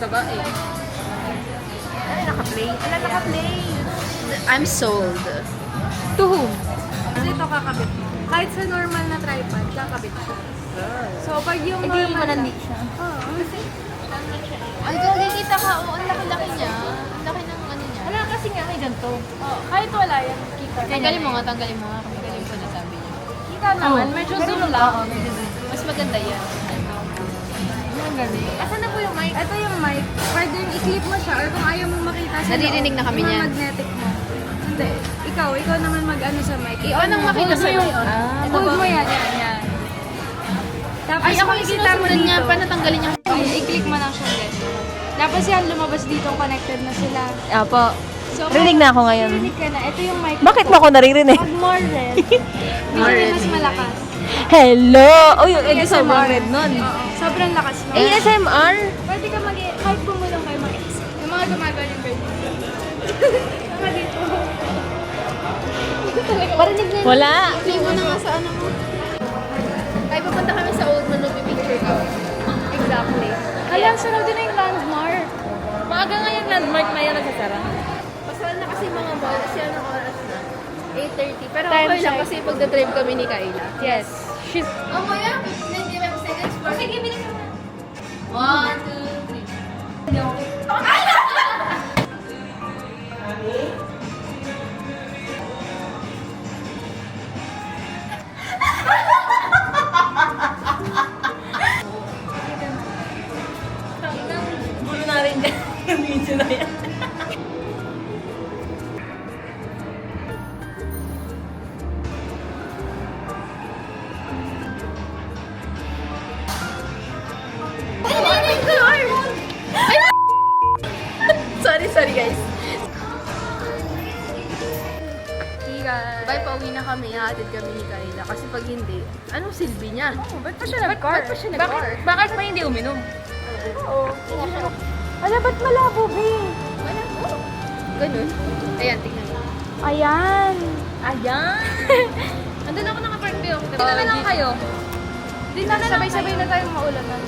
talaga eh. Ay, naka-play. Ala, naka-play. I'm sold. To whom? Kasi ito kakabit mo. Kahit sa normal na tripod, kakabit siya. So, pag yung Hindi normal malandi siya. Oo. Kasi, Ay, nakikita ka. Oo, ang laki-laki niya. Ang laki ng ano niya. Wala kasi nga may ganito. kahit wala yan, kita. Tanggalin mo nga, tanggalin mo nga. Tanggalin ko na sabi niya. Kita naman, medyo zoom lang. Mas maganda yan. Ang galing. Asan na po yung mic? Ito yung mic. Pwede yung i-clip mo siya or kung ayaw mong makita sa Naririnig na kami niyan. magnetic mo. Hindi. Ikaw naman mag-ano sa mic. Paano makita sa yung hold mo yan. Tapos Ay, ako yung makikita mo sinusundan niya. dito. Paano tanggalin niya? I-click mo lang siya guys. Tapos yan, lumabas dito, connected na sila. Apo. So, Rinig na ako ngayon. Rinig ka na. Ito yung mic. Bakit mo ako naririnig? Pag more red, medyo mas malakas. Hello! Uy, edi ASMR. sobrang red nun. Oo, sobrang lakas mo. ASMR? Pwede ka kahit bumulong kayo mag-isip. Yung mga gumagawa yung ganyan. Mga dito. Parinig na yun. Wala. Play mo na nga sa ano mo. Ay, papunta kami sa old man, picture ka. Exactly. Alam, sunod din na yung landmark. Maaga nga yung landmark na yan nagsasara. Pasal na kasi mga mall. Kasi anong oras na? 8:30. Pero Time okay lang check. kasi pagdadrive kami ni Kayla. Yes. She's... Oh, Maya, 95 seconds. Sige, bilis mo na. 1, 2, 3. Gulo na rin dyan. Yung video na yan. Sorry guys. Higa. Bye, pauwi na kami. Hahatid kami ni Kayla. Kasi pag hindi, anong silbi niya? Ba't pa siya nag-car? Ba't pa siya nag-car? Bakit pa hindi uminom? Oo. Ala, ba't malabo, B? Wala po. Ganun. Ayan, tignan mo. Ayan. Ayan! Andun ako nakapark kayo. Dito na lang kayo. Di na sabay-sabay na tayong maulanan.